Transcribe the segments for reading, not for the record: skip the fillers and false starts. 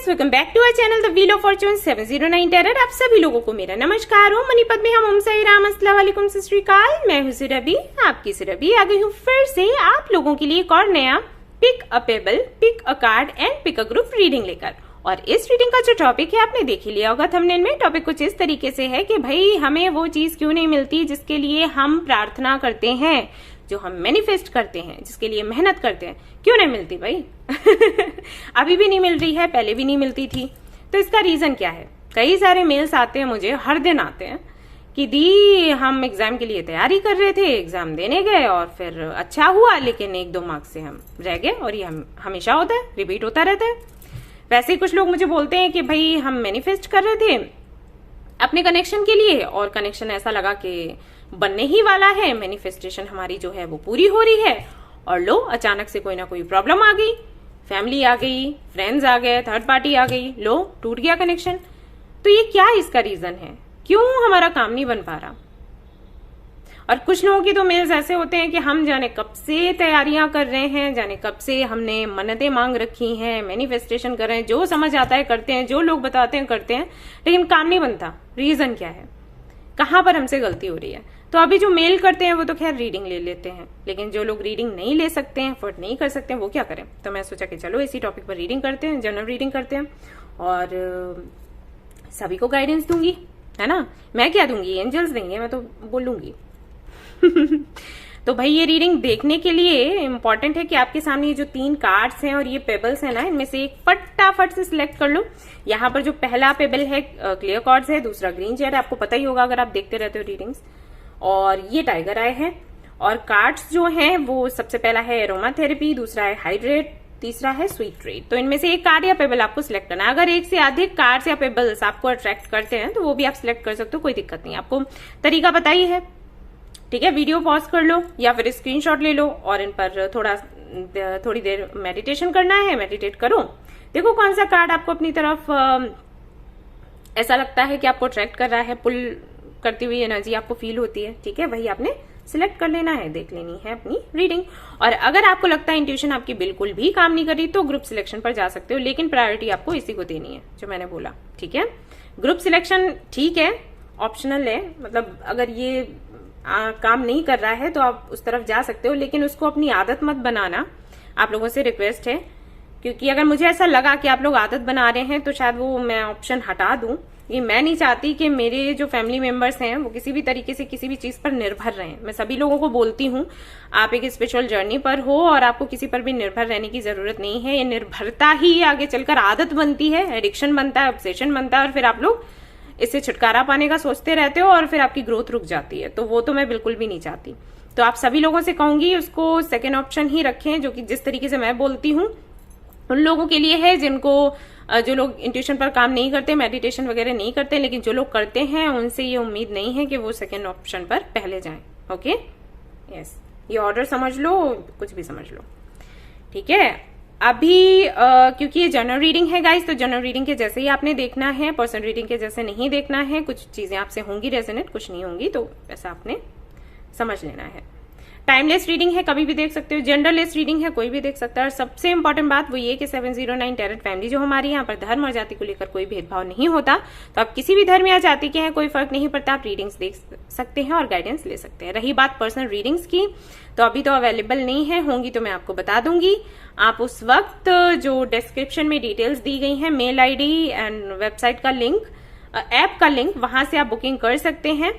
Guys, welcome back to our channel the wheel of fortune 709 tarot. आप सभी लोगों को मेरा नमस्कार हो। मणिपत में हम साई राम, अस्सलाम वालेकुम, सत श्री अकाल। मैं हूं सुरभि, आपकी सुरभि आ गई हूं फिर से आप लोगों के लिए एक और नया pick a pebble, pick a card and pick a group reading लेकर। और इस रीडिंग का जो टॉपिक है आपने देख ही लिया होगा थंबनेल में। टॉपिक कुछ इस तरीके से है कि भाई हमें वो चीज क्यों नहीं मिलती जिसके लिए हम प्रार्थना करते हैं, जो हम मैनिफेस्ट करते हैं, जिसके लिए मेहनत करते हैं, क्यों नहीं मिलती भाई? अभी भी नहीं मिल रही है, पहले भी नहीं मिलती थी। तो इसका रीजन क्या है? कई सारे मेल्स आते हैं मुझे, हर दिन आते हैं कि दी हम एग्जाम के लिए तैयारी कर रहे थे, एग्जाम देने गए और फिर अच्छा हुआ लेकिन 1-2 मार्क्स से हम रह गए। और ये हमेशा होता है, रिपीट होता रहता है। वैसे कुछ लोग मुझे बोलते हैं कि भाई हम मैनिफेस्ट कर रहे थे अपने कनेक्शन के लिए और कनेक्शन ऐसा लगा कि बनने ही वाला है, मैनिफेस्टेशन हमारी जो है वो पूरी हो रही है, और लो अचानक से कोई ना कोई प्रॉब्लम आ गई, फैमिली आ गई, फ्रेंड्स आ गए, थर्ड पार्टी आ गई, लो टूट गया कनेक्शन। तो ये क्या इसका रीजन है? क्यों हमारा काम नहीं बन पा रहा? और कुछ लोगों की तो मेल्स ऐसे होते हैं कि हम जाने कब से तैयारियां कर रहे हैं, जाने कब से हमने मन्नतें मांग रखी हैं, मैनिफेस्टेशन कर रहे हैं, जो समझ आता है करते हैं, जो लोग बताते हैं करते हैं, लेकिन काम नहीं बनता। रीजन क्या है? कहां पर हमसे गलती हो रही है? तो अभी जो मेल करते हैं वो तो खैर रीडिंग ले लेते हैं, लेकिन जो लोग रीडिंग नहीं ले सकते हैं, अफोर्ड नहीं कर सकते हैं, वो क्या करें? तो मैं सोचा कि चलो इसी टॉपिक पर रीडिंग करते हैं, जनरल रीडिंग करते हैं और सभी को गाइडेंस दूंगी, है ना। मैं क्या दूंगी? एंजल्स देंगे, मैं तो बोलूंगी। तो भाई ये रीडिंग देखने के लिए इंपॉर्टेंट है कि आपके सामने ये जो 3 कार्ड्स हैं और ये पेबल्स हैं ना, इनमें से एक फटाफट से सिलेक्ट कर लो। यहाँ पर जो पहला पेबल है क्लियर कॉर्ड्स है, दूसरा ग्रीन चेयर है, आपको पता ही होगा अगर आप देखते रहते हो रीडिंग्स। और ये टाइगर आई है। और कार्ड्स जो हैं वो सबसे पहला है एरोमा थेरेपी, दूसरा है हाइड्रेट, तीसरा है स्वीट ट्रीट। तो इनमें से एक कार्ड या पेबल आपको सिलेक्ट करना है। अगर एक से अधिक कार्ड्स या पेबल्स आपको अट्रैक्ट करते हैं तो वो भी आप सिलेक्ट कर सकते हो, कोई दिक्कत नहीं। आपको तरीका पता ही है, ठीक है। वीडियो पॉज कर लो या फिर स्क्रीनशॉट ले लो और इन पर थोड़ी देर मेडिटेशन करना है, मेडिटेट करो। देखो कौन सा कार्ड आपको अपनी तरफ ऐसा लगता है कि आपको अट्रैक्ट कर रहा है, पुल करती हुई एनर्जी आपको फील होती है, ठीक है, वही आपने सिलेक्ट कर लेना है, देख लेनी है अपनी रीडिंग। और अगर आपको लगता है इंट्यूशन आपकी बिल्कुल भी काम नहीं कर रही तो ग्रुप सिलेक्शन पर जा सकते हो, लेकिन प्रायोरिटी आपको इसी को देनी है जो मैंने बोला, ठीक है। ग्रुप सिलेक्शन ठीक है, ऑप्शनल है, मतलब अगर ये काम नहीं कर रहा है तो आप उस तरफ जा सकते हो, लेकिन उसको अपनी आदत मत बनाना, आप लोगों से रिक्वेस्ट है। क्योंकि अगर मुझे ऐसा लगा कि आप लोग आदत बना रहे हैं तो शायद वो मैं ऑप्शन हटा दूं। ये मैं नहीं चाहती कि मेरे जो फैमिली मेंबर्स हैं वो किसी भी तरीके से किसी भी चीज पर निर्भर रहें। मैं सभी लोगों को बोलती हूँ आप एक स्पिरिचुअल जर्नी पर हो और आपको किसी पर भी निर्भर रहने की जरूरत नहीं है। ये निर्भरता ही आगे चलकर आदत बनती है, एडिक्शन बनता है, ऑब्सेशन बनता है, और फिर आप लोग इससे छुटकारा पाने का सोचते रहते हो और फिर आपकी ग्रोथ रुक जाती है। तो वो तो मैं बिल्कुल भी नहीं चाहती। तो आप सभी लोगों से कहूंगी उसको सेकेंड ऑप्शन ही रखें, जो कि जिस तरीके से मैं बोलती हूँ उन लोगों के लिए है जो लोग इंट्यूशन पर काम नहीं करते, मेडिटेशन वगैरह नहीं करते, लेकिन जो लोग करते हैं उनसे ये उम्मीद नहीं है कि वो सेकेंड ऑप्शन पर पहले जाएं। ओके, यस, ये ऑर्डर समझ लो, कुछ भी समझ लो, ठीक है। अभी क्योंकि ये जनरल रीडिंग है गाइस, तो जनरल रीडिंग के जैसे ही आपने देखना है, पर्सनल रीडिंग के जैसे नहीं देखना है। कुछ चीजें आपसे होंगी रेजोनेट, कुछ नहीं होंगी, तो ऐसा आपने समझ लेना है। टाइमलेस रीडिंग है, कभी भी देख सकते हो। जेंडरलेस रीडिंग है, कोई भी देख सकता है। और सबसे इंपॉर्टेंट बात वो ये कि 709 टेरर फैमिली जो हमारी, यहाँ पर धर्म और जाति को लेकर कोई भेदभाव नहीं होता। तो आप किसी भी धर्म या जाति के हैं, कोई फर्क नहीं पड़ता, आप रीडिंग्स देख सकते हैं और गाइडेंस ले सकते हैं। रही बात पर्सनल रीडिंग्स की, तो अभी तो अवेलेबल नहीं है, होंगी तो मैं आपको बता दूंगी। आप उस वक्त जो डिस्क्रिप्शन में डिटेल्स दी गई हैं, मेल आईडी एंड वेबसाइट का लिंक, ऐप का लिंक, वहां से आप बुकिंग कर सकते हैं।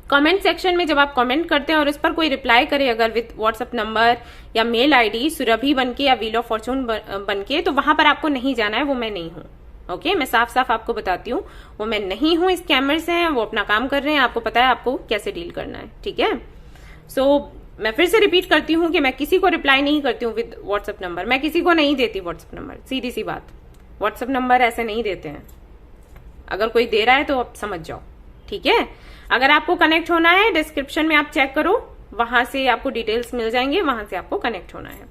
कमेंट सेक्शन में जब आप कमेंट करते हैं और उस पर कोई रिप्लाई करे अगर विद व्हाट्सएप नंबर या मेल आईडी सुरभि बनके या व्हील ऑफ फॉर्चून बनके, तो वहां पर आपको नहीं जाना है, वो मैं नहीं हूं। ओके, मैं साफ साफ आपको बताती हूँ, वो मैं नहीं हूं। स्कैमर्स हैं, वो अपना काम कर रहे हैं, आपको पता है आपको कैसे डील करना है, ठीक है। सो मैं फिर से रिपीट करती हूँ कि मैं किसी को रिप्लाई नहीं करती हूँ विद व्हाट्सएप नंबर, मैं किसी को नहीं देती व्हाट्सएप नंबर, सीधी सी बात। व्हाट्सएप नंबर ऐसे नहीं देते हैं, अगर कोई दे रहा है तो आप समझ जाओ, ठीक है। अगर आपको कनेक्ट होना है, डिस्क्रिप्शन में आप चेक करो, वहां से आपको डिटेल्स मिल जाएंगे, वहां से आपको कनेक्ट होना है।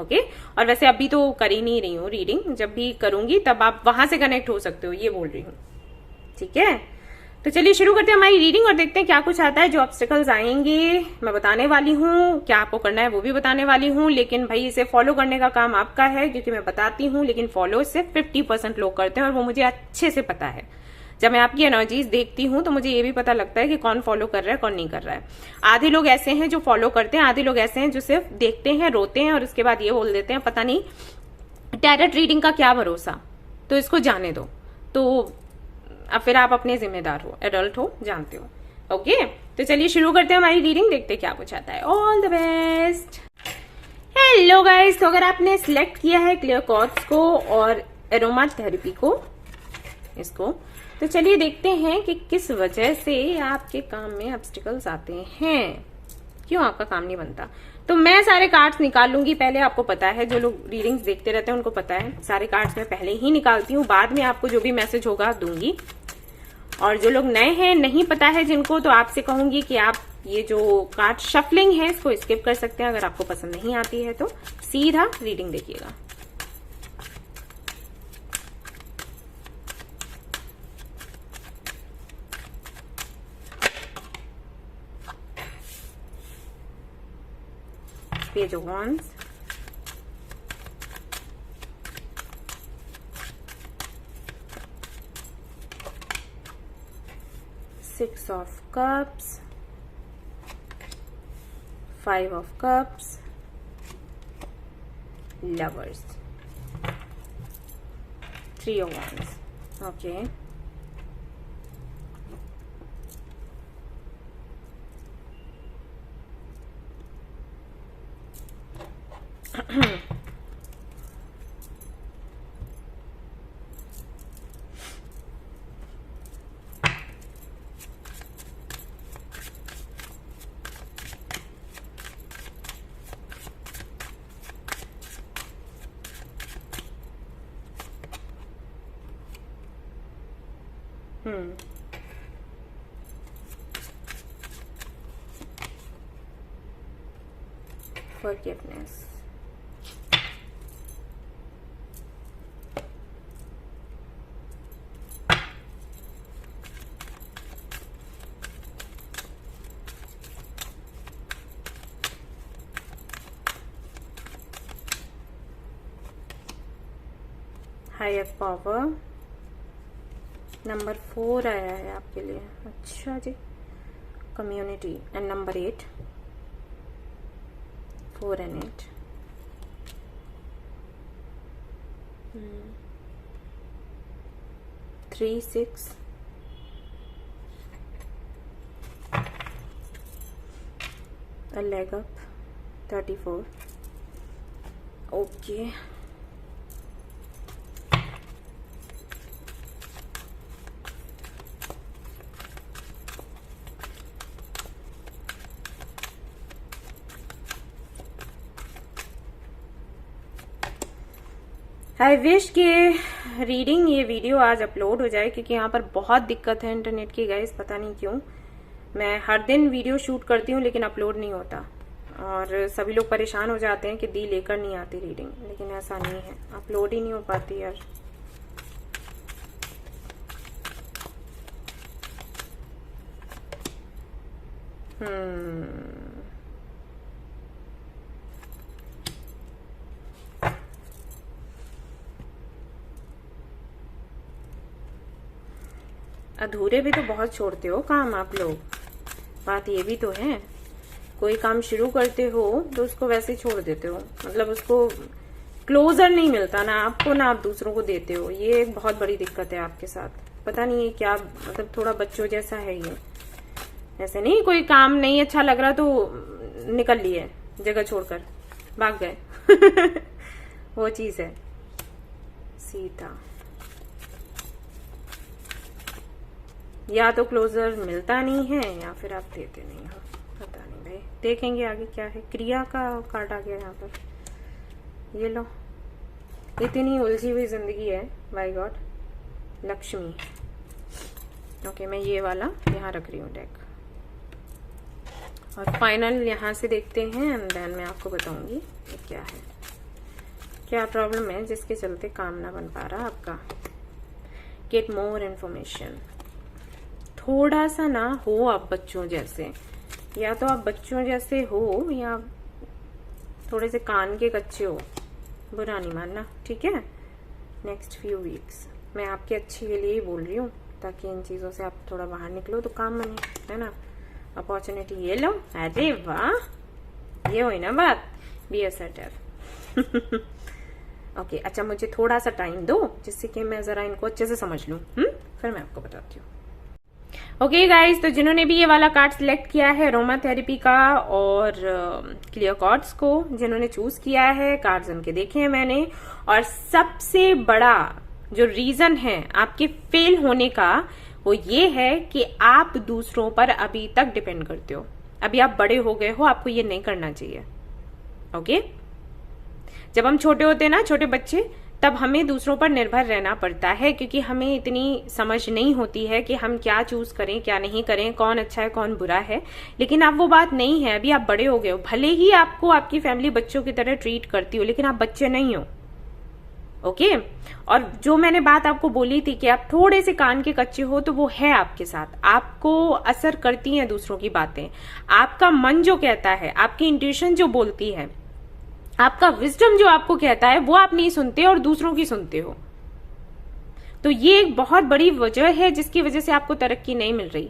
ओके, और वैसे अभी तो कर ही नहीं रही हूँ रीडिंग, जब भी करूंगी तब आप वहां से कनेक्ट हो सकते हो, ये बोल रही हूँ, ठीक है। तो चलिए शुरू करते हैं हमारी रीडिंग और देखते हैं क्या कुछ आता है। जो ऑब्स्टिकल्स आएंगे मैं बताने वाली हूँ, क्या आपको करना है वो भी बताने वाली हूँ, लेकिन भाई इसे फॉलो करने का काम आपका है, क्योंकि मैं बताती हूँ लेकिन फॉलो सिर्फ 50% लोग करते हैं और वो मुझे अच्छे से पता है। जब मैं आपकी एनर्जीज देखती हूँ तो मुझे ये भी पता लगता है कि कौन फॉलो कर रहा है कौन नहीं कर रहा है। आधे लोग ऐसे हैं जो फॉलो करते हैं, आधे लोग ऐसे हैं जो सिर्फ देखते हैं, रोते हैं और उसके बाद ये बोल देते हैं पता नहीं टैरेट रीडिंग का क्या भरोसा, तो इसको जाने दो। तो अब फिर आप अपने जिम्मेदार हो, एडल्ट हो, जानते हो। ओके, तो चलिए शुरू करते हैं हमारी रीडिंग, देखते हैं क्या कुछ आता है। All the best. Hello guys, तो अगर आपने सिलेक्ट किया है क्लियर कॉर्ड्स को और एरोमा थेरेपी को, इसको, तो चलिए देखते हैं कि किस वजह से आपके काम में ऑब्स्टिकल्स आते हैं, क्यों आपका काम नहीं बनता। तो मैं सारे कार्ड्स निकाल लूंगी पहले, आपको पता है, जो लोग रीडिंग्स देखते रहते हैं उनको पता है, सारे कार्ड्स मैं पहले ही निकालती हूँ, बाद में आपको जो भी मैसेज होगा दूंगी। और जो लोग नए हैं, नहीं पता है जिनको, तो आपसे कहूंगी कि आप ये जो कार्ड शफलिंग है इसको स्किप कर सकते हैं, अगर आपको पसंद नहीं आती है तो सीधा रीडिंग देखिएगा। Page of Wands, Six of Cups, Five of Cups, Lovers, Three of Wands. Okay. Forgiveness. Higher power. Number 4 आया है आपके लिए, अच्छा जी। Community and number 8, 4 and 8। Three, 6, a leg up, 34। Okay, I wish कि रीडिंग ये video आज upload हो जाए, क्योंकि यहाँ पर बहुत दिक्कत है इंटरनेट की गाइस, पता नहीं क्यों। मैं हर दिन वीडियो शूट करती हूँ लेकिन अपलोड नहीं होता, और सभी लोग परेशान हो जाते हैं कि दी लेकर नहीं आती रीडिंग, लेकिन ऐसा नहीं है, अपलोड ही नहीं हो पाती यार। अधूरे भी तो बहुत छोड़ते हो काम आप लोग, बात ये भी तो है। कोई काम शुरू करते हो तो उसको वैसे ही छोड़ देते हो, मतलब उसको क्लोजर नहीं मिलता, ना आपको ना आप दूसरों को देते हो। ये एक बहुत बड़ी दिक्कत है आपके साथ, पता नहीं है क्या, मतलब थोड़ा बच्चों जैसा है ये। ऐसे नहीं, कोई काम नहीं अच्छा लग रहा तो निकल लिए, जगह छोड़कर भाग गए वो चीज है। सीता, या तो क्लोजर मिलता नहीं है या फिर आप देते नहीं हो, पता नहीं भाई, देखेंगे आगे क्या है। क्रिया का कार्ड आ गया यहाँ पर, ये लो, इतनी उलझी हुई जिंदगी है, बाय गॉड। लक्ष्मी, ओके, मैं ये वाला यहाँ रख रही हूँ डेक, और फाइनल यहाँ से देखते हैं एंड देन मैं आपको बताऊंगी ये क्या है, क्या प्रॉब्लम है जिसके चलते काम ना बन पा रहा आपका। गेट मोर इन्फॉर्मेशन, थोड़ा सा ना हो आप बच्चों जैसे, या तो आप बच्चों जैसे हो या थोड़े से कान के कच्चे हो, बुरा नहीं मानना, ठीक है। नेक्स्ट फ्यू वीक्स मैं आपके अच्छे के लिए ही बोल रही हूँ, ताकि इन चीज़ों से आप थोड़ा बाहर निकलो तो काम बने, है ना। अपॉर्चुनिटी ये लो, अरे वाह, ये हुई ना बात, बी असर्टिव। ओके, अच्छा मुझे थोड़ा सा टाइम दो जिससे कि मैं जरा इनको अच्छे से समझ लूँ, फिर मैं आपको बताती हूँ। ओके गाइज, तो जिन्होंने भी ये वाला कार्ड सिलेक्ट किया है रोमा थेरेपी का और क्लियर कॉर्ड्स को जिन्होंने चूज किया है, कार्ड्स उनके देखे हैं मैंने, और सबसे बड़ा जो रीजन है आपके फेल होने का वो ये है कि आप दूसरों पर अभी तक डिपेंड करते हो। अभी आप बड़े हो गए हो, आपको ये नहीं करना चाहिए। ओके, जब हम छोटे होते हैं ना, छोटे बच्चे, तब हमें दूसरों पर निर्भर रहना पड़ता है, क्योंकि हमें इतनी समझ नहीं होती है कि हम क्या चूज करें क्या नहीं करें, कौन अच्छा है कौन बुरा है। लेकिन अब वो बात नहीं है, अभी आप बड़े हो गए हो, भले ही आपको आपकी फैमिली बच्चों की तरह ट्रीट करती हो, लेकिन आप बच्चे नहीं हो। ओके, और जो मैंने बात आपको बोली थी कि आप थोड़े से कान के कच्चे हो, तो वो है आपके साथ, आपको असर करती हैं दूसरों की बातें, आपका मन जो कहता है, आपकी इंट्यूशन जो बोलती है, आपका विजडम जो आपको कहता है, वो आप नहीं सुनते और दूसरों की सुनते हो। तो ये एक बहुत बड़ी वजह है जिसकी वजह से आपको तरक्की नहीं मिल रही।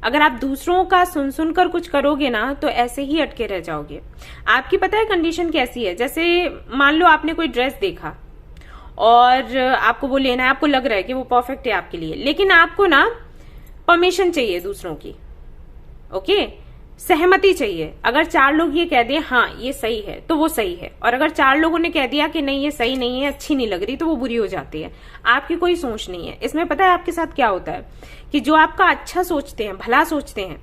अगर आप दूसरों का सुन सुनकर कुछ करोगे ना, तो ऐसे ही अटके रह जाओगे। आपकी पता है कंडीशन कैसी है, जैसे मान लो आपने कोई ड्रेस देखा और आपको वो लेना है, आपको लग रहा है कि वो परफेक्ट है आपके लिए, लेकिन आपको ना परमिशन चाहिए दूसरों की। ओके, सहमति चाहिए। अगर 4 लोग ये कह दिए हाँ ये सही है, तो वो सही है, और अगर 4 लोगों ने कह दिया कि नहीं ये सही नहीं है, अच्छी नहीं लग रही, तो वो बुरी हो जाती है। आपकी कोई सोच नहीं है इसमें। पता है आपके साथ क्या होता है कि जो आपका अच्छा सोचते हैं, भला सोचते हैं,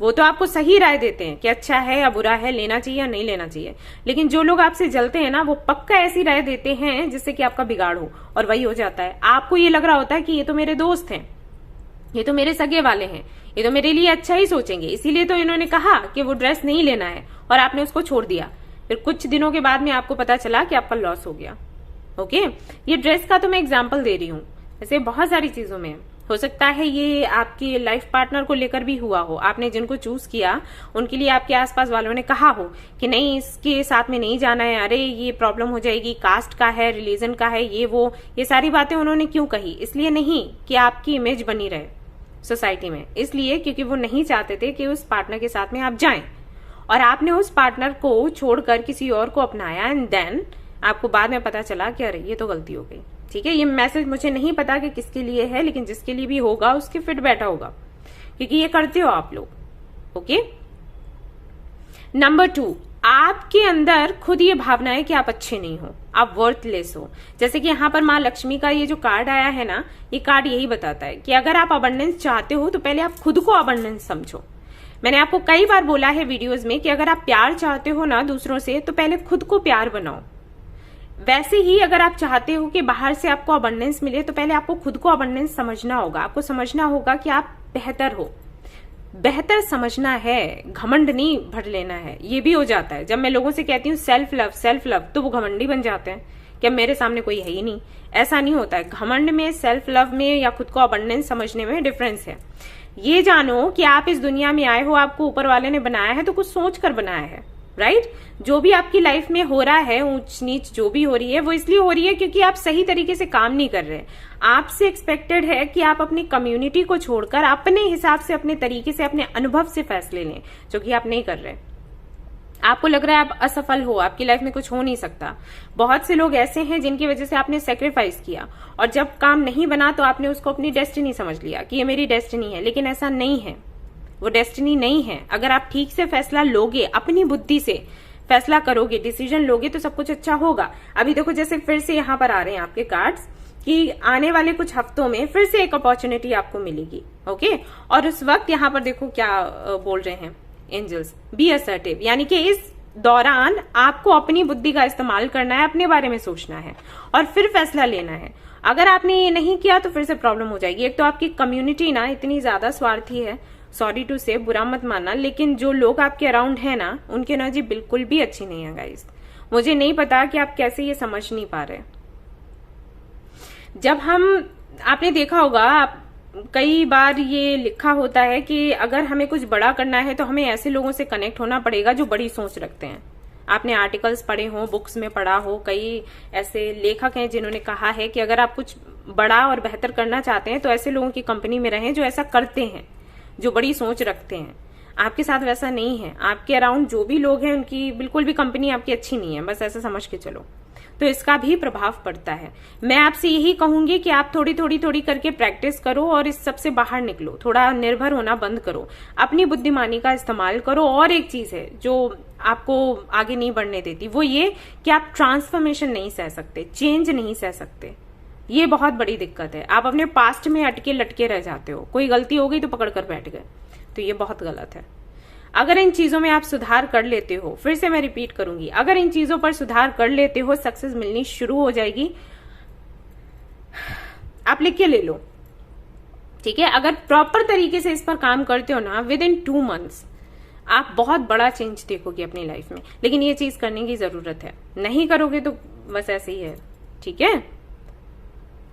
वो तो आपको सही राय देते हैं कि अच्छा है या बुरा है, लेना चाहिए या नहीं लेना चाहिए। लेकिन जो लोग आपसे जलते हैं ना, वो पक्का ऐसी राय देते हैं जिससे कि आपका बिगाड़ हो, और वही हो जाता है। आपको ये लग रहा होता है कि ये तो मेरे दोस्त हैं, ये तो मेरे सगे वाले हैं, ये तो मेरे लिए अच्छा ही सोचेंगे, इसीलिए तो इन्होंने कहा कि वो ड्रेस नहीं लेना है, और आपने उसको छोड़ दिया। फिर कुछ दिनों के बाद में आपको पता चला कि आपका लॉस हो गया। ओके, ये ड्रेस का तो मैं एग्जाम्पल दे रही हूँ, ऐसे बहुत सारी चीजों में हो सकता है। ये आपके लाइफ पार्टनर को लेकर भी हुआ हो, आपने जिनको चूज किया उनके लिए आपके आसपास वालों ने कहा हो कि नहीं इसके साथ में नहीं जाना है, अरे ये प्रॉब्लम हो जाएगी, कास्ट का है, रिलीजन का है, ये वो, ये सारी बातें उन्होंने क्यों कही? इसलिए नहीं कि आपकी इमेज बनी रहे सोसाइटी में, इसलिए क्योंकि वो नहीं चाहते थे कि उस पार्टनर के साथ में आप जाएं, और आपने उस पार्टनर को छोड़कर किसी और को अपनाया, एंड देन आपको बाद में पता चला कि अरे ये तो गलती हो गई। ठीक है, ये मैसेज मुझे नहीं पता कि किसके लिए है, लेकिन जिसके लिए भी होगा उसके फिट बैठा होगा, क्योंकि ये करते हो आप लोग। ओके, नंबर 2, आपके अंदर खुद ये भावना है कि आप अच्छे नहीं हो, आप वर्थलेस हो। जैसे कि यहाँ पर माँ लक्ष्मी का ये जो कार्ड आया है ना, ये कार्ड यही बताता है कि अगर आप अबंडेंस चाहते हो तो पहले आप खुद को अबंडेंस समझो। मैंने आपको कई बार बोला है वीडियोस में कि अगर आप प्यार चाहते हो ना दूसरों से, तो पहले खुद को प्यार बनाओ। वैसे ही अगर आप चाहते हो कि बाहर से आपको अबंडेंस मिले, तो पहले आपको खुद को अबंडेंस समझना होगा। आपको समझना होगा कि आप बेहतर हो, बेहतर समझना है, घमंड नहीं भर लेना है। ये भी हो जाता है जब मैं लोगों से कहती हूँ सेल्फ लव, तो वो घमंडी बन जाते हैं कि मेरे सामने कोई है ही नहीं। ऐसा नहीं होता है। घमंड में, सेल्फ लव में या खुद को अबंडेंस समझने में डिफरेंस है। ये जानो कि आप इस दुनिया में आए हो, आपको ऊपर वाले ने बनाया है, तो कुछ सोच कर बनाया है, राइट? जो भी आपकी लाइफ में हो रहा है, ऊंच नीच जो भी हो रही है, वो इसलिए हो रही है क्योंकि आप सही तरीके से काम नहीं कर रहे। आपसे एक्सपेक्टेड है कि आप अपनी कम्युनिटी को छोड़कर अपने हिसाब से, अपने तरीके से, अपने अनुभव से फैसले लें, जो कि आप नहीं कर रहे। आपको लग रहा है आप असफल हो, आपकी लाइफ में कुछ हो नहीं सकता। बहुत से लोग ऐसे हैं जिनकी वजह से आपने सेक्रीफाइस किया, और जब काम नहीं बना तो आपने उसको अपनी डेस्टिनी समझ लिया कि ये मेरी डेस्टिनी है, लेकिन ऐसा नहीं है, वो डेस्टिनी नहीं है। अगर आप ठीक से फैसला लोगे, अपनी बुद्धि से फैसला करोगे, डिसीजन लोगे, तो सब कुछ अच्छा होगा। अभी देखो, जैसे फिर से यहाँ पर आ रहे हैं आपके कार्ड्स कि आने वाले कुछ हफ्तों में फिर से एक अपॉर्चुनिटी आपको मिलेगी। ओके, और उस वक्त यहाँ पर देखो क्या बोल रहे हैं एंजल्स, बी असर्टिव, यानी कि इस दौरान आपको अपनी बुद्धि का इस्तेमाल करना है, अपने बारे में सोचना है और फिर फैसला लेना है। अगर आपने ये नहीं किया तो फिर से प्रॉब्लम हो जाएगी। एक तो आपकी कम्युनिटी ना इतनी ज्यादा स्वार्थी है, सॉरी टू से, बुरा मत मानना, लेकिन जो लोग आपके अराउंड है ना, उनकी एनर्जी बिल्कुल भी अच्छी नहीं है गाइस। मुझे नहीं पता कि आप कैसे ये समझ नहीं पा रहे। जब हम, आपने देखा होगा, आप कई बार ये लिखा होता है कि अगर हमें कुछ बड़ा करना है तो हमें ऐसे लोगों से कनेक्ट होना पड़ेगा जो बड़ी सोच रखते हैं। आपने आर्टिकल्स पढ़े हो, बुक्स में पढ़ा हो, कई ऐसे लेखक हैं जिन्होंने कहा है कि अगर आप कुछ बड़ा और बेहतर करना चाहते हैं तो ऐसे लोगों की कंपनी में रहें जो ऐसा करते हैं, जो बड़ी सोच रखते हैं। आपके साथ वैसा नहीं है। आपके अराउंड जो भी लोग हैं उनकी बिल्कुल भी कंपनी आपकी अच्छी नहीं है, बस ऐसा समझ के चलो। तो इसका भी प्रभाव पड़ता है। मैं आपसे यही कहूंगी कि आप थोड़ी थोड़ी थोड़ी करके प्रैक्टिस करो और इस सब से बाहर निकलो। थोड़ा निर्भर होना बंद करो, अपनी बुद्धिमानी का इस्तेमाल करो। और एक चीज है जो आपको आगे नहीं बढ़ने देती, वो ये कि आप ट्रांसफॉर्मेशन नहीं सह सकते, चेंज नहीं सह सकते। ये बहुत बड़ी दिक्कत है। आप अपने पास्ट में अटके लटके रह जाते हो। कोई गलती हो गई तो पकड़ कर बैठ गए, तो ये बहुत गलत है। अगर इन चीजों में आप सुधार कर लेते हो, फिर से मैं रिपीट करूंगी, अगर इन चीजों पर सुधार कर लेते हो, सक्सेस मिलनी शुरू हो जाएगी। आप लिख के ले लो, ठीक है। अगर प्रॉपर तरीके से इस पर काम करते हो ना, विद इन 2 मंथ्स आप बहुत बड़ा चेंज देखोगे अपनी लाइफ में। लेकिन ये चीज करने की जरूरत है, नहीं करोगे तो बस ऐसे ही है, ठीक है।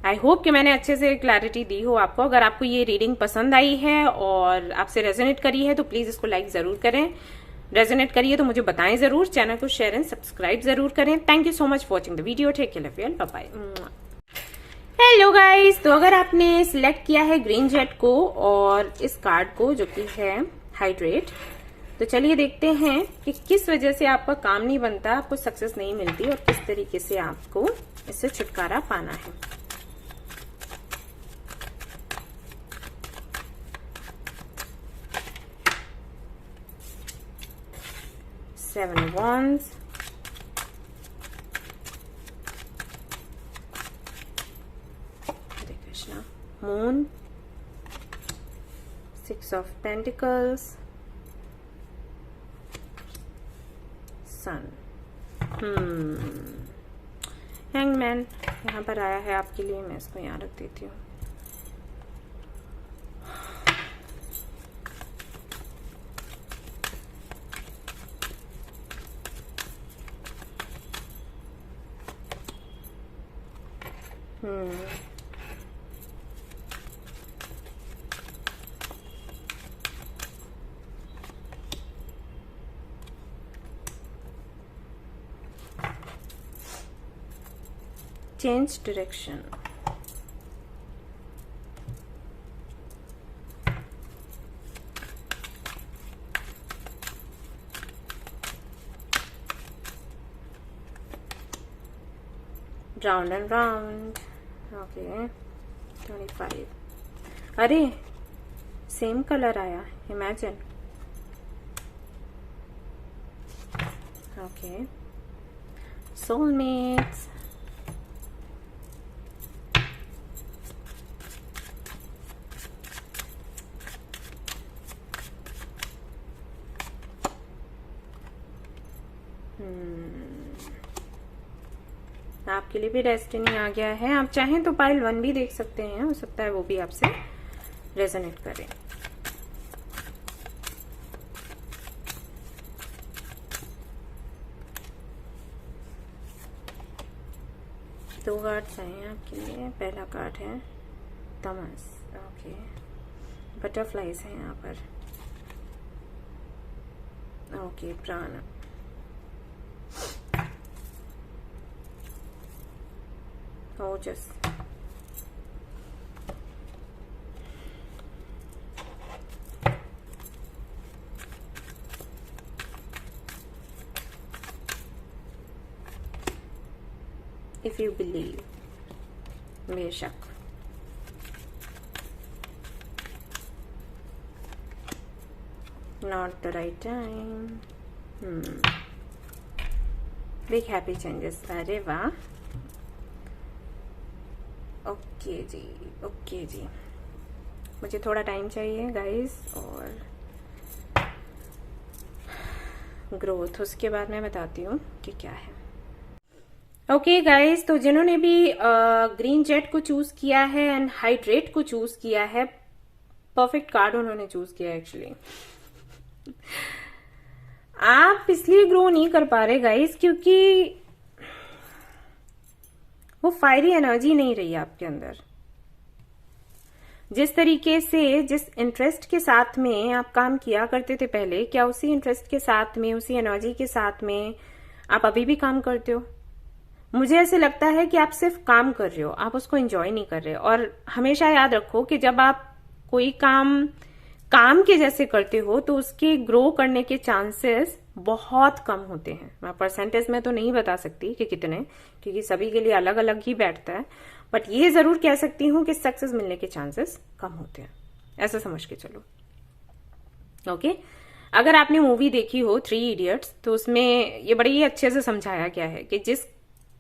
आई होप कि मैंने अच्छे से क्लैरिटी दी हो आपको। अगर आपको ये रीडिंग पसंद आई है और आपसे रेजोनेट करी है तो प्लीज इसको लाइक जरूर करें। रेजोनेट करिए तो मुझे बताएं जरूर। चैनल को शेयर एंड सब्सक्राइब जरूर करें। Thank you so much for watching the video. Take care, love you and bye bye. Hello guys, तो अगर आपने सिलेक्ट किया है ग्रीन जेट को और इस कार्ड को जो कि है हाइड्रेट, तो चलिए देखते हैं कि किस वजह से आपका काम नहीं बनता, आपको सक्सेस नहीं मिलती और किस तरीके से आपको इससे छुटकारा पाना है। Seven of Wands, Hare Krishna, Moon, Six of Pentacles, Sun, Hangman यहाँ पर आया है आपके लिए। मैं इसको यहाँ रख देती हूँ। Change direction. Round and round. Okay. 25. अरे सेम कलर आया, इमेजिन। Okay, soulmates. आपके लिए भी डेस्टिनी आ गया है। आप चाहें तो पाइल 1 भी देख सकते हैं, हो सकता है वो भी आपसे रेजोनेट करे। दो कार्ड्स आए हैं आपके लिए। पहला कार्ड है तमस। ओके, बटरफ्लाइज हैं यहाँ पर। ओके, प्राण। Gorgeous. If you believe, बेशक। Not the right time. Big happy changes. अरे वाह। ओके जी, ओके जी। मुझे थोड़ा टाइम चाहिए गाइस और ग्रोथ, उसके बाद मैं बताती हूँ कि क्या है। ओके गाइस, तो जिन्होंने भी ग्रीन जेट को चूज किया है एंड हाइड्रेट को चूज किया है, परफेक्ट कार्ड उन्होंने चूज किया एक्चुअली। आप इसलिए ग्रो नहीं कर पा रहे गाइस क्योंकि वो फायरी एनर्जी नहीं रही आपके अंदर। जिस तरीके से, जिस इंटरेस्ट के साथ में आप काम किया करते थे पहले, क्या उसी इंटरेस्ट के साथ में, उसी एनर्जी के साथ में आप अभी भी काम करते हो? मुझे ऐसे लगता है कि आप सिर्फ काम कर रहे हो, आप उसको एंजॉय नहीं कर रहे। और हमेशा याद रखो कि जब आप कोई काम के जैसे करते हो तो उसके ग्रो करने के चांसेस बहुत कम होते हैं। मैं परसेंटेज में तो नहीं बता सकती कि कितने, क्योंकि सभी के लिए अलग अलग ही बैठता है, बट ये जरूर कह सकती हूं कि सक्सेस मिलने के चांसेस कम होते हैं, ऐसा समझ के चलो। ओके, अगर आपने मूवी देखी हो 3 इडियट्स, तो उसमें ये बड़े ही अच्छे से समझाया गया है कि जिस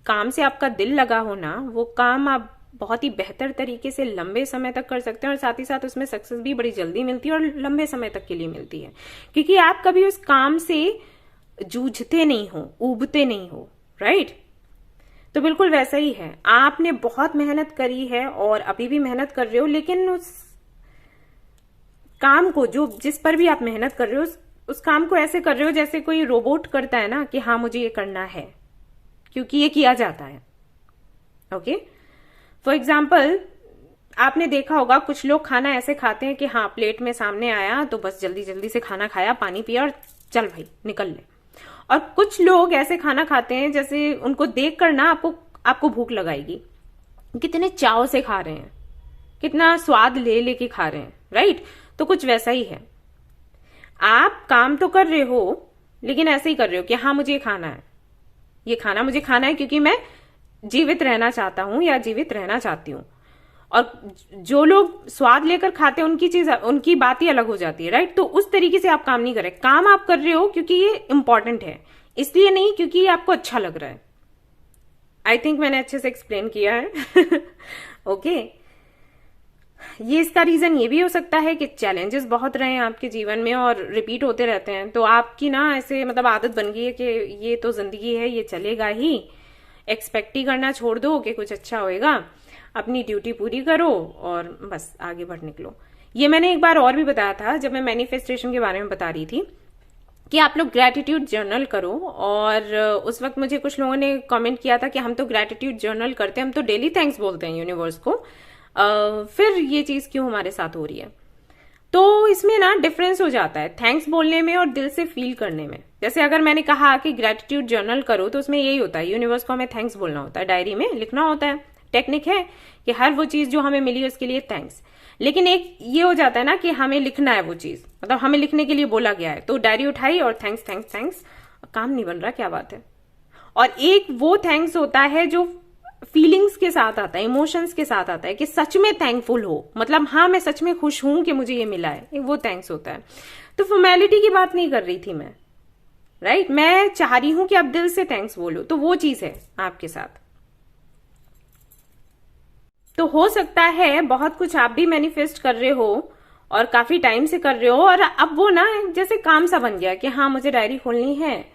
काम से आपका दिल लगा हो ना, वो काम आप बहुत ही बेहतर तरीके से लंबे समय तक कर सकते हैं, और साथ ही साथ उसमें सक्सेस भी बड़ी जल्दी मिलती है और लंबे समय तक के लिए मिलती है, क्योंकि आप कभी उस काम से जूझते नहीं हो, ऊबते नहीं हो, राइट? तो बिल्कुल वैसा ही है, आपने बहुत मेहनत करी है और अभी भी मेहनत कर रहे हो, लेकिन उस काम को, जो जिस पर भी आप मेहनत कर रहे हो, उस काम को ऐसे कर रहे हो जैसे कोई रोबोट करता है ना, कि हाँ मुझे ये करना है, क्योंकि ये किया जाता है। ओके, फॉर एग्जाम्पल आपने देखा होगा कुछ लोग खाना ऐसे खाते हैं कि हाँ प्लेट में सामने आया तो बस जल्दी जल्दी से खाना खाया, पानी पिया और चल भाई निकल ले। और कुछ लोग ऐसे खाना खाते हैं जैसे उनको देखकर ना आपको भूख लगाएगी, कितने चाव से खा रहे हैं, कितना स्वाद ले लेके खा रहे हैं, राइट? तो कुछ वैसा ही है, आप काम तो कर रहे हो लेकिन ऐसे ही कर रहे हो कि हाँ मुझे ये खाना है, ये खाना मुझे खाना है क्योंकि मैं जीवित रहना चाहता हूं या जीवित रहना चाहती हूं। और जो लोग स्वाद लेकर खाते हैं उनकी बात ही अलग हो जाती है, राइट? तो उस तरीके से आप काम नहीं कर रहे, काम आप कर रहे हो क्योंकि ये इंपॉर्टेंट है, इसलिए नहीं क्योंकि ये आपको अच्छा लग रहा है। आई थिंक मैंने अच्छे से एक्सप्लेन किया है। ओके, ये इसका रीजन ये भी हो सकता है कि चैलेंजेस बहुत रहे हैं आपके जीवन में और रिपीट होते रहते हैं, तो आपकी ना ऐसे मतलब आदत बन गई है कि ये तो जिंदगी है, ये चलेगा ही, एक्सपेक्ट ही करना छोड़ दो कि कुछ अच्छा होएगा, अपनी ड्यूटी पूरी करो और बस आगे बढ़ निकलो। ये मैंने एक बार और भी बताया था जब मैं मैनिफेस्टेशन के बारे में बता रही थी कि आप लोग ग्रैटिट्यूड जर्नल करो, और उस वक्त मुझे कुछ लोगों ने कमेंट किया था कि हम तो ग्रैटिट्यूड जर्नल करते हैं, हम तो डेली थैंक्स बोलते हैं यूनिवर्स को, फिर ये चीज क्यों हमारे साथ हो रही है? तो इसमें ना डिफरेंस हो जाता है थैंक्स बोलने में और दिल से फील करने में। जैसे अगर मैंने कहा कि ग्रैटिट्यूड जर्नल करो, तो उसमें यही होता है, यूनिवर्स को हमें थैंक्स बोलना होता है, डायरी में लिखना होता है, टेक्निक है कि हर वो चीज जो हमें मिली उसके लिए थैंक्स। लेकिन एक ये हो जाता है ना कि हमें लिखना है वो चीज, मतलब हमें लिखने के लिए बोला गया है, तो डायरी उठाई और थैंक्स थैंक्स थैंक्स, काम नहीं बन रहा, क्या बात है। और एक वो थैंक्स होता है जो फीलिंग्स के साथ आता है, इमोशंस के साथ आता है, कि सच में थैंकफुल हो, मतलब हाँ मैं सच में खुश हूं कि मुझे ये मिला है, वो थैंक्स होता है। तो फॉर्मेलिटी की बात नहीं कर रही थी मैं, राइट? मैं चाह रही हूं कि आप दिल से थैंक्स बोलो, तो वो चीज है आपके साथ। तो हो सकता है बहुत कुछ आप भी मैनिफेस्ट कर रहे हो और काफी टाइम से कर रहे हो, और अब वो ना जैसे काम सा बन गया कि हाँ मुझे डायरी खोलनी है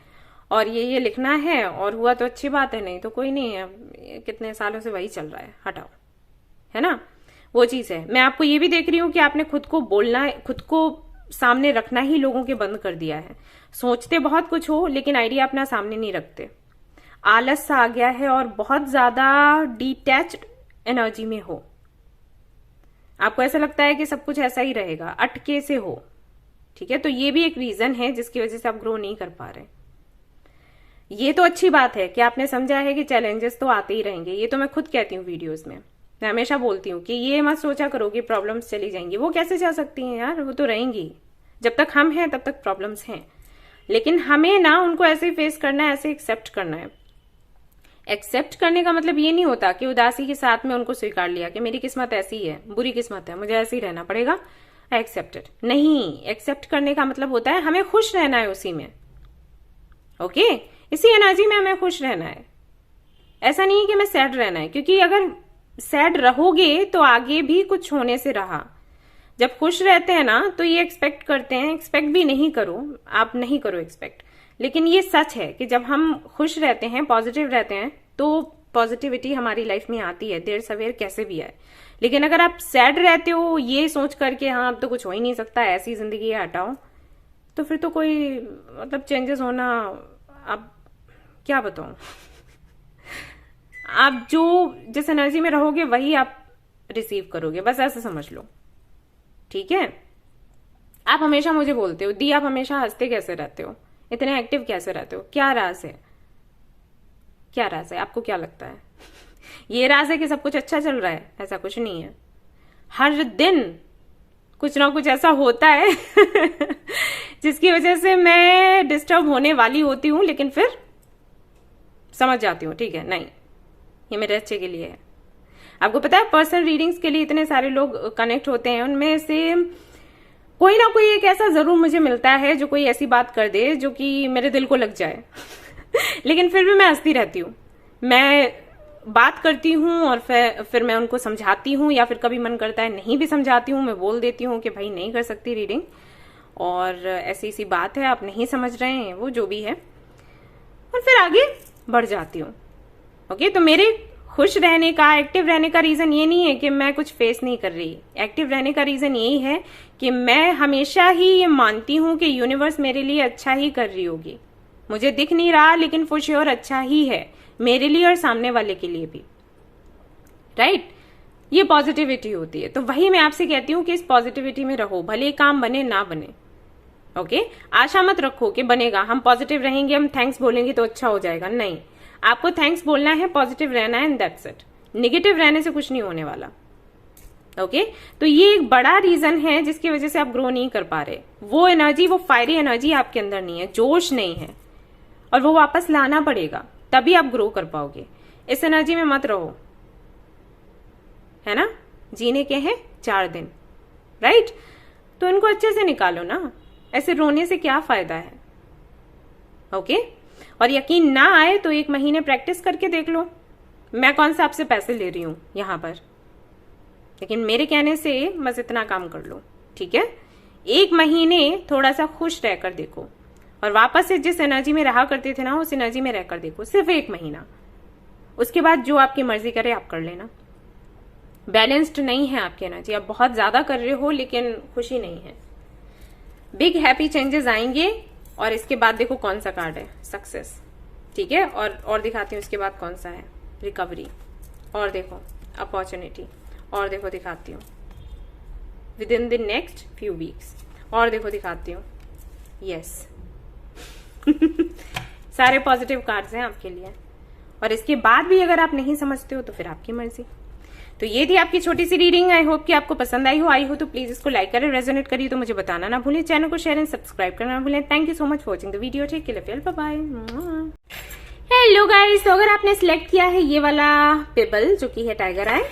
और ये लिखना है, और हुआ तो अच्छी बात है, नहीं तो कोई नहीं है, अब कितने सालों से वही चल रहा है, हटाओ, है ना? वो चीज है। मैं आपको ये भी देख रही हूं कि आपने खुद को बोलना, खुद को सामने रखना ही लोगों के बंद कर दिया है। सोचते बहुत कुछ हो लेकिन आइडिया अपना सामने नहीं रखते, आलस सा आ गया है और बहुत ज्यादा डिटैच्ड एनर्जी में हो। आपको ऐसा लगता है कि सब कुछ ऐसा ही रहेगा, अटके से हो, ठीक है? तो ये भी एक रीजन है जिसकी वजह से आप ग्रो नहीं कर पा रहे। ये तो अच्छी बात है कि आपने समझा है कि चैलेंजेस तो आते ही रहेंगे, ये तो मैं खुद कहती हूँ वीडियोस में, मैं हमेशा बोलती हूँ कि ये मत सोचा करो कि प्रॉब्लम्स चली जाएंगी, वो कैसे जा सकती हैं यार, वो तो रहेंगी, जब तक हम हैं तब तक प्रॉब्लम्स हैं, लेकिन हमें ना उनको ऐसे फेस करना है, ऐसे एक्सेप्ट करना है। एक्सेप्ट करने का मतलब ये नहीं होता कि उदासी के साथ में उनको स्वीकार लिया कि मेरी किस्मत ऐसी है, बुरी किस्मत है, मुझे ऐसे ही रहना पड़ेगा, एक्सेप्टेड नहीं। एक्सेप्ट करने का मतलब होता है हमें खुश रहना है उसी में, ओके? इसी एनर्जी में हमें खुश रहना है, ऐसा नहीं है कि हमें सैड रहना है, क्योंकि अगर सैड रहोगे तो आगे भी कुछ होने से रहा। जब खुश रहते हैं ना तो ये एक्सपेक्ट करते हैं, एक्सपेक्ट भी नहीं करो, आप नहीं करो एक्सपेक्ट, लेकिन ये सच है कि जब हम खुश रहते हैं, पॉजिटिव रहते हैं, तो पॉजिटिविटी हमारी लाइफ में आती है, देर सवेर कैसे भी आए। लेकिन अगर आप सैड रहते हो ये सोच करके हाँ अब तो कुछ हो ही नहीं सकता, ऐसी जिंदगी है, हटाओ, तो फिर तो कोई मतलब चेंजेस होना, अब क्या बताऊं। आप जो जिस एनर्जी में रहोगे वही आप रिसीव करोगे, बस ऐसे समझ लो। ठीक है। आप हमेशा मुझे बोलते हो दी आप हमेशा हंसते कैसे रहते हो, इतने एक्टिव कैसे रहते हो, क्या राज है, क्या राज है, आपको क्या लगता है? ये राज है कि सब कुछ अच्छा चल रहा है? ऐसा कुछ नहीं है। हर दिन कुछ ना कुछ ऐसा होता है जिसकी वजह से मैं डिस्टर्ब होने वाली होती हूं, लेकिन फिर समझ जाती हूँ, ठीक है, नहीं ये मेरे अच्छे के लिए है। आपको पता है पर्सनल रीडिंग्स के लिए इतने सारे लोग कनेक्ट होते हैं, उनमें से कोई ना कोई एक ऐसा जरूर मुझे मिलता है जो कोई ऐसी बात कर दे जो कि मेरे दिल को लग जाए लेकिन फिर भी मैं हंसती रहती हूँ, मैं बात करती हूँ और फिर मैं उनको समझाती हूँ, या फिर कभी मन करता है नहीं भी समझाती हूँ, मैं बोल देती हूँ कि भाई नहीं कर सकती रीडिंग, और ऐसी सी बात है, आप नहीं समझ रहे हैं, वो जो भी है, और फिर आगे बढ़ जाती हूँ। ओके, तो मेरे खुश रहने का, एक्टिव रहने का रीजन ये नहीं है कि मैं कुछ फेस नहीं कर रही। एक्टिव रहने का रीजन यही है कि मैं हमेशा ही ये मानती हूं कि यूनिवर्स मेरे लिए अच्छा ही कर रही होगी। मुझे दिख नहीं रहा लेकिन फॉर श्योर अच्छा ही है मेरे लिए और सामने वाले के लिए भी, राइट? ये पॉजिटिविटी होती है। तो वही मैं आपसे कहती हूँ कि इस पॉजिटिविटी में रहो, भले काम बने ना बने। ओके, आशा मत रखो कि बनेगा, हम पॉजिटिव रहेंगे, हम थैंक्स बोलेंगे तो अच्छा हो जाएगा। नहीं, आपको थैंक्स बोलना है, पॉजिटिव रहना है, एंड दैट्स इट। निगेटिव रहने से कुछ नहीं होने वाला। ओके, तो ये एक बड़ा रीजन है जिसकी वजह से आप ग्रो नहीं कर पा रहे। वो एनर्जी, वो फायरी एनर्जी आपके अंदर नहीं है, जोश नहीं है, और वो वापस लाना पड़ेगा, तभी आप ग्रो कर पाओगे। इस एनर्जी में मत रहो, है ना? जीने के हैं 4 दिन, राइट? तो इनको अच्छे से निकालो ना, ऐसे रोने से क्या फायदा है? ओके, और यकीन ना आए तो 1 महीने प्रैक्टिस करके देख लो। मैं कौन सा आपसे पैसे ले रही हूं यहां पर, लेकिन मेरे कहने से बस इतना काम कर लो, ठीक है? 1 महीने थोड़ा सा खुश रहकर देखो, और वापस से जिस एनर्जी में रहा करते थे ना, उस एनर्जी में रहकर देखो, सिर्फ 1 महीना। उसके बाद जो आपकी मर्जी करे आप कर लेना। बैलेंस्ड नहीं है आपकी एनर्जी, आप बहुत ज्यादा कर रहे हो लेकिन खुशी नहीं है। बिग हैप्पी चेंजेस आएंगे, और इसके बाद देखो कौन सा कार्ड है, सक्सेस, ठीक है? और दिखाती हूँ इसके बाद कौन सा है, रिकवरी, और देखो अपॉर्चुनिटी, और देखो दिखाती हूँ with in the next few weeks, और देखो दिखाती हूँ, यस सारे पॉजिटिव कार्ड्स हैं आपके लिए। और इसके बाद भी अगर आप नहीं समझते हो तो फिर आपकी मर्जी। तो ये थी आपकी छोटी सी रीडिंग। आई होप कि आपको पसंद आई हो तो प्लीज इसको लाइक करें, रेजोनेट करिए तो मुझे बताना ना भूलें, चैनल को शेयर एंड सब्सक्राइब करना ना भूलें। Thank you so much for watching the video. Take care, bye bye. Hello guys, तो अगर आपने सिलेक्ट किया है ये वाला पेबल जो कि है टाइगर आई,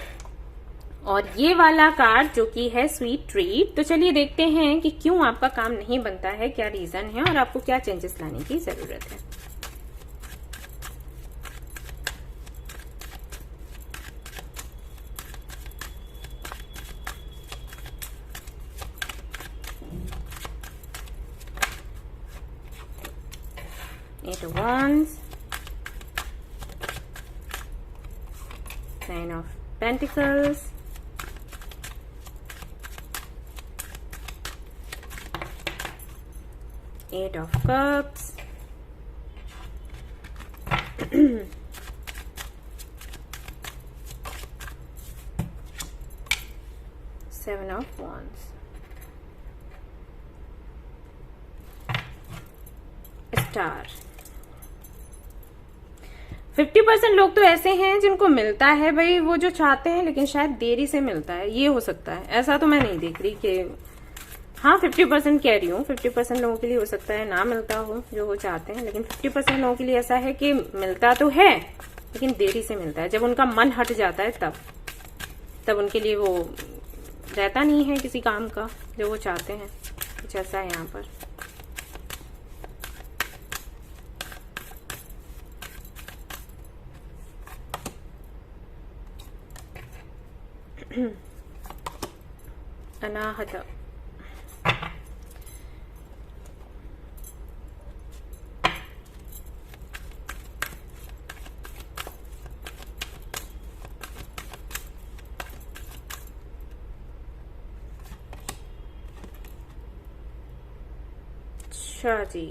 और ये वाला कार्ड जो कि है स्वीट ट्रीट, तो चलिए देखते हैं कि क्यों आपका काम नहीं बनता है, क्या रीजन है, और आपको क्या चेंजेस लाने की जरूरत है। Eight of Wands, Nine of Pentacles, Eight of Cups, Seven of Wands, Star। 50% लोग तो ऐसे हैं जिनको मिलता है भाई वो जो चाहते हैं, लेकिन शायद देरी से मिलता है, ये हो सकता है। ऐसा तो मैं नहीं देख रही कि हाँ 50% कह रही हूँ, 50% लोगों के लिए हो सकता है ना मिलता हो जो वो चाहते हैं, लेकिन 50% लोगों के लिए ऐसा है कि मिलता तो है लेकिन देरी से मिलता है। जब उनका मन हट जाता है तब उनके लिए वो रहता नहीं है किसी काम का जो वो चाहते हैं। कुछ ऐसा है यहाँ पर। अनाहत, अच्छा जी,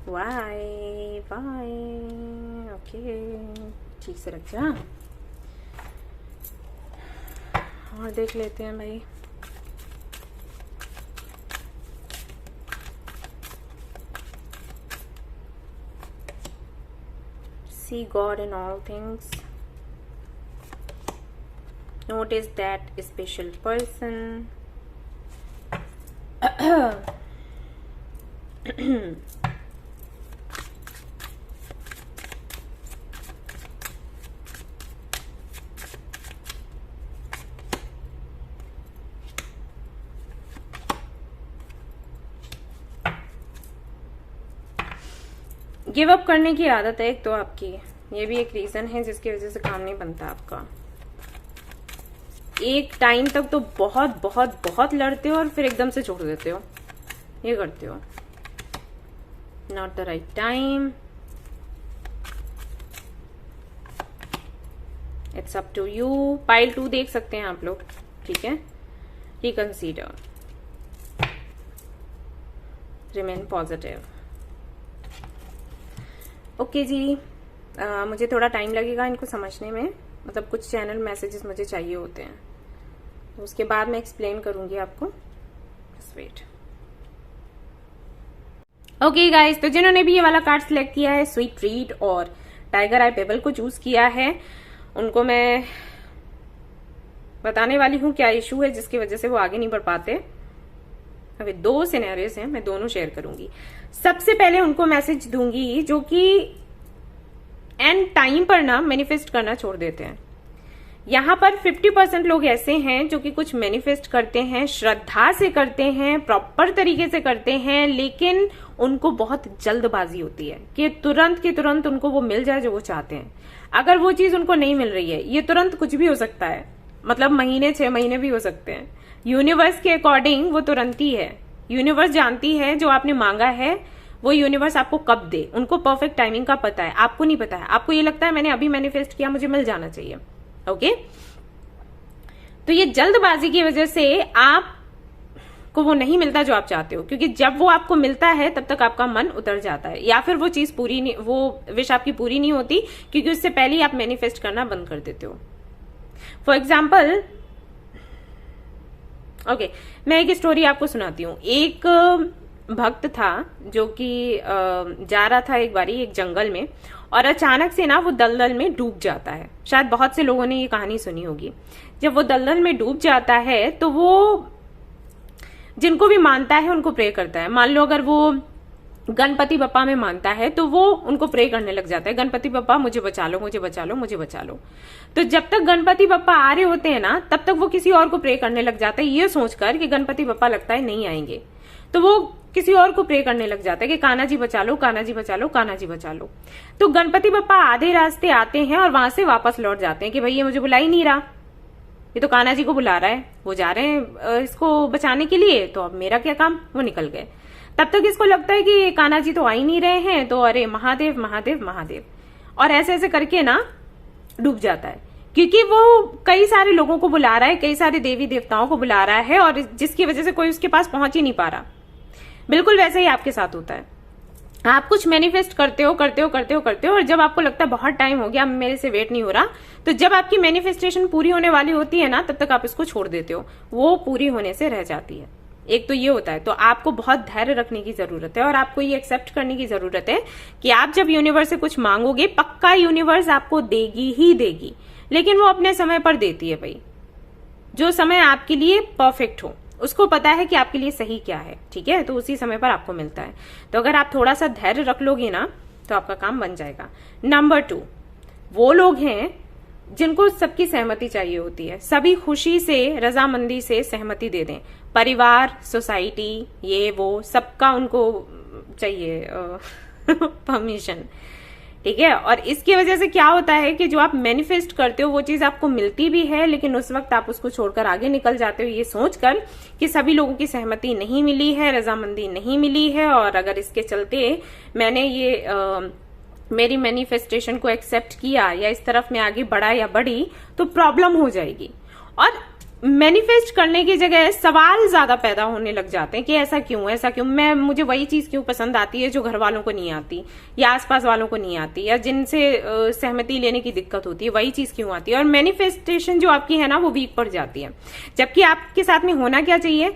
वाई ओके, ठीक से रख जा। और देख लेते हैं भाई। See God in all things. Notice that special person. Give up करने की आदत है एक तो आपकी, ये भी एक रीजन है जिसकी वजह से काम नहीं बनता आपका। एक टाइम तक तो बहुत बहुत बहुत लड़ते हो और फिर एकदम से छोड़ देते हो, ये करते हो। Not the right time, it's up to you. Pile 2 देख सकते हैं आप लोग, ठीक है। Reconsider, remain positive. ओके जी, मुझे थोड़ा टाइम लगेगा इनको समझने में, मतलब कुछ चैनल मैसेजेस मुझे चाहिए होते हैं, तो उसके बाद मैं एक्सप्लेन करूंगी आपको। Just wait. ओके गाइस, तो जिन्होंने भी ये वाला कार्ड सिलेक्ट किया है, स्वीट ट्रीट और टाइगर आई पेबल को चूज किया है, उनको मैं बताने वाली हूँ क्या इशू है जिसकी वजह से वो आगे नहीं बढ़ पाते। अभी 2 सिनेरियोस हैं, मैं दोनों शेयर करूंगी। सबसे पहले उनको मैसेज दूंगी जो कि एंड टाइम पर ना मैनिफेस्ट करना छोड़ देते हैं। यहां पर 50% लोग ऐसे हैं जो कि कुछ मैनिफेस्ट करते हैं, श्रद्धा से करते हैं, प्रॉपर तरीके से करते हैं, लेकिन उनको बहुत जल्दबाजी होती है कि तुरंत के तुरंत उनको वो मिल जाए जो वो चाहते हैं। अगर वो चीज उनको नहीं मिल रही है, ये तुरंत कुछ भी हो सकता है, मतलब महीने 6 महीने भी हो सकते हैं। यूनिवर्स के अकॉर्डिंग वो तुरंत ही है। यूनिवर्स जानती है जो आपने मांगा है वो यूनिवर्स आपको कब दे, उनको परफेक्ट टाइमिंग का पता है, आपको नहीं पता है। आपको ये लगता है मैंने अभी मैनिफेस्ट किया, मुझे मिल जाना चाहिए। ओके, तो ये जल्दबाजी की वजह से आपको वो नहीं मिलता जो आप चाहते हो, क्योंकि जब वो आपको मिलता है तब तक आपका मन उतर जाता है, या फिर वो चीज पूरी नहीं, वो विश आपकी पूरी नहीं होती, क्योंकि उससे पहले ही आप मैनिफेस्ट करना बंद कर देते हो। फॉर एग्जाम्पल, ओके, मैं एक स्टोरी आपको सुनाती हूँ। एक भक्त था जो कि जा रहा था एक बारी एक जंगल में, और अचानक से ना वो दलदल में डूब जाता है। शायद बहुत से लोगों ने ये कहानी सुनी होगी। जब वो दलदल में डूब जाता है तो वो जिनको भी मानता है उनको प्रे करता है। मान लो अगर वो गणपति बप्पा में मानता है तो वो उनको प्रे करने लग जाता है, गणपति बप्पा मुझे बचा लो, मुझे बचा लो, मुझे बचा लो। तो जब तक गणपति बप्पा आ रहे होते हैं ना, तब तक वो किसी और को प्रे करने लग जाता है, ये सोचकर कि गणपति बप्पा लगता है नहीं आएंगे, तो वो किसी और को प्रे करने लग जाता है कि कान्हा जी बचा लो, कान्हा जी बचा लो, कान्हा जी बचा लो। तो गणपति बप्पा आधे रास्ते आते हैं और वहां से वापस लौट जाते हैं कि भाई ये मुझे बुला ही नहीं रहा, ये तो कान्हा जी को बुला रहा है, वो जा रहे हैं इसको बचाने के लिए, तो अब मेरा क्या काम। वो निकल गए। तब तक इसको लगता है कि कान्हा जी तो आ ही नहीं रहे हैं, तो अरे महादेव महादेव महादेव, और ऐसे ऐसे करके ना डूब जाता है, क्योंकि वो कई सारे लोगों को बुला रहा है, कई सारे देवी देवताओं को बुला रहा है, और जिसकी वजह से कोई उसके पास पहुंच ही नहीं पा रहा। बिल्कुल वैसे ही आपके साथ होता है। आप कुछ मैनिफेस्ट करते हो करते हो करते हो करते हो, और जब आपको लगता है बहुत टाइम हो गया, मेरे से वेट नहीं हो रहा, तो जब आपकी मैनिफेस्टेशन पूरी होने वाली होती है ना, तब तक आप इसको छोड़ देते हो, वो पूरी होने से रह जाती है। एक तो ये होता है। तो आपको बहुत धैर्य रखने की जरूरत है, और आपको ये एक्सेप्ट करने की जरूरत है कि आप जब यूनिवर्स से कुछ मांगोगे, पक्का यूनिवर्स आपको देगी ही देगी, लेकिन वो अपने समय पर देती है भाई, जो समय आपके लिए परफेक्ट हो। उसको पता है कि आपके लिए सही क्या है, ठीक है, तो उसी समय पर आपको मिलता है। तो अगर आप थोड़ा सा धैर्य रख लोगे ना, तो आपका काम बन जाएगा। नंबर 2, वो लोग हैं जिनको सबकी सहमति चाहिए होती है, सभी खुशी से रजामंदी से सहमति दे दें, परिवार, सोसाइटी, ये वो सबका उनको चाहिए परमिशन, ठीक है। और इसकी वजह से क्या होता है कि जो आप मैनिफेस्ट करते हो वो चीज आपको मिलती भी है, लेकिन उस वक्त आप उसको छोड़कर आगे निकल जाते हो, ये सोचकर कि सभी लोगों की सहमति नहीं मिली है, रजामंदी नहीं मिली है, और अगर इसके चलते मैंने ये मेरी मैनिफेस्टेशन को एक्सेप्ट किया या इस तरफ में आगे बढ़ा या बढ़ी तो प्रॉब्लम हो जाएगी। और मैनिफेस्ट करने की जगह सवाल ज्यादा पैदा होने लग जाते हैं कि ऐसा क्यों, मुझे वही चीज क्यों पसंद आती है जो घर वालों को नहीं आती या आसपास वालों को नहीं आती या जिनसे सहमति लेने की दिक्कत होती है, वही चीज क्यों आती है। और मैनिफेस्टेशन जो आपकी है ना वो वीक पड़ जाती है। जबकि आपके साथ में होना क्या चाहिए,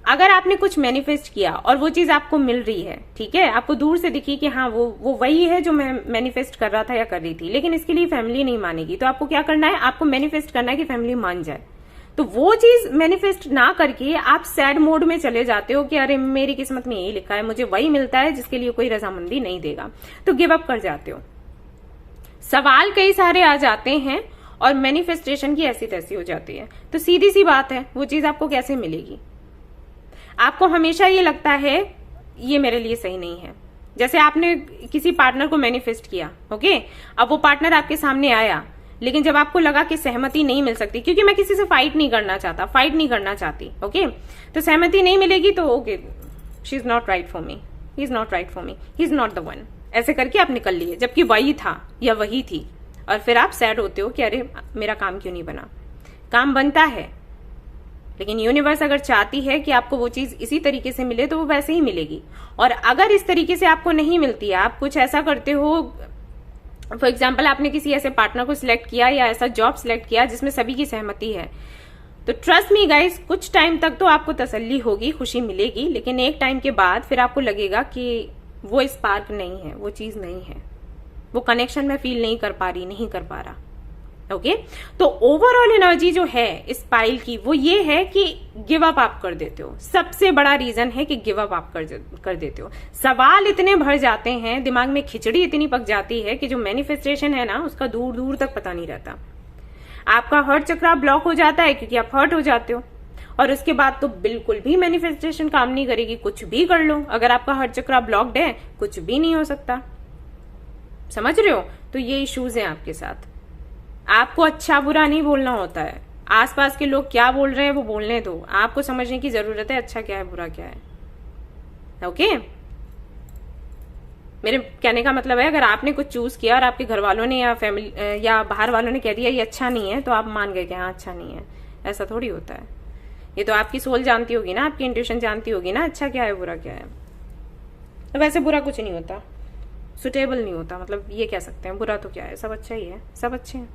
अगर आपने कुछ मैनिफेस्ट किया और वो चीज आपको मिल रही है, ठीक है, आपको दूर से दिखी कि हाँ वो वही है जो मैं मैनिफेस्ट कर रहा था या कर रही थी, लेकिन इसके लिए फैमिली नहीं मानेगी, तो आपको क्या करना है, आपको मैनिफेस्ट करना है कि फैमिली मान जाए। तो वो चीज मैनिफेस्ट ना करके आप सैड मोड में चले जाते हो कि अरे मेरी किस्मत में यही लिखा है, मुझे वही मिलता है जिसके लिए कोई रजामंदी नहीं देगा, तो गिव अप कर जाते हो। सवाल कई सारे आ जाते हैं और मैनिफेस्टेशन की ऐसी तैसी हो जाती है। तो सीधी सी बात है, वो चीज आपको कैसे मिलेगी। आपको हमेशा ये लगता है ये मेरे लिए सही नहीं है। जैसे आपने किसी पार्टनर को मैनिफेस्ट किया, ओके, अब वो पार्टनर आपके सामने आया, लेकिन जब आपको लगा कि सहमति नहीं मिल सकती, क्योंकि मैं किसी से फाइट नहीं करना चाहती, ओके, तो सहमति नहीं मिलेगी तो okay, she is not right for me, he is not right for me, he is not the one, ऐसे करके आप निकल लिए, जबकि वही था या वही थी। और फिर आप सैड होते हो कि अरे मेरा काम क्यों नहीं बना। काम बनता है, लेकिन यूनिवर्स अगर चाहती है कि आपको वो चीज इसी तरीके से मिले तो वो वैसे ही मिलेगी। और अगर इस तरीके से आपको नहीं मिलती है, आप कुछ ऐसा करते हो, फॉर एग्जाम्पल आपने किसी ऐसे पार्टनर को सिलेक्ट किया या ऐसा जॉब सिलेक्ट किया जिसमें सभी की सहमति है, तो ट्रस्ट मी गाइस, कुछ टाइम तक तो आपको तसल्ली होगी, खुशी मिलेगी, लेकिन एक टाइम के बाद फिर आपको लगेगा कि वो स्पार्क नहीं है, वो चीज नहीं है, वो कनेक्शन में फील नहीं कर पा रहा। ओके, तो ओवरऑल एनर्जी जो है इस पाइल की वो ये है कि गिव अप आप कर देते हो। सबसे बड़ा रीजन है कि गिव अप आप कर देते हो। सवाल इतने भर जाते हैं, दिमाग में खिचड़ी इतनी पक जाती है कि जो मैनिफेस्टेशन है ना उसका दूर दूर तक पता नहीं रहता। आपका हर्ट चक्र ब्लॉक हो जाता है क्योंकि आप हर्ट हो जाते हो, और उसके बाद तो बिल्कुल भी मैनिफेस्टेशन काम नहीं करेगी। कुछ भी कर लो, अगर आपका हर्ट चक्र ब्लॉक्ड है कुछ भी नहीं हो सकता। समझ रहे हो? तो ये इश्यूज हैं आपके साथ। आपको अच्छा बुरा नहीं बोलना होता है, आसपास के लोग क्या बोल रहे हैं वो बोलने दो, आपको समझने की जरूरत है अच्छा क्या है बुरा क्या है। ओके, मेरे कहने का मतलब है अगर आपने कुछ चूज किया और आपके घर वालों ने या फैमिली या बाहर वालों ने कह दिया ये अच्छा नहीं है, तो आप मान गए कि हाँ अच्छा नहीं है, ऐसा थोड़ी होता है। ये तो आपकी सोल जानती होगी ना, आपकी इंट्यूशन जानती होगी ना अच्छा क्या है बुरा क्या है। तो वैसे बुरा कुछ नहीं होता, सुटेबल नहीं होता, मतलब ये कह सकते हैं बुरा तो क्या है, सब अच्छा ही है, सब अच्छे हैं।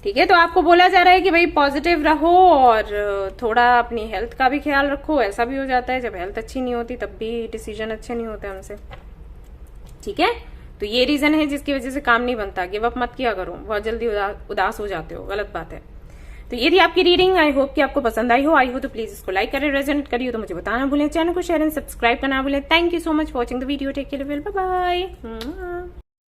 ठीक है, तो आपको बोला जा रहा है कि भाई पॉजिटिव रहो और थोड़ा अपनी हेल्थ का भी ख्याल रखो। ऐसा भी हो जाता है जब हेल्थ अच्छी नहीं होती तब भी डिसीजन अच्छे नहीं होते हमसे। ठीक है, तो ये रीजन है जिसकी वजह से काम नहीं बनता। गिव अप मत किया करो, बहुत जल्दी उदास हो जाते हो, गलत बात है। तो ये थी आपकी रीडिंग, आई होप कि आपको पसंद आई हो तो प्लीज इसको लाइक करें, रेजोनेट करिए तो मुझे बताना भूलें, चैनल को शेयर एंड सब्सक्राइब करना भूलें। Thank you so much for watching the video, take care, bye bye.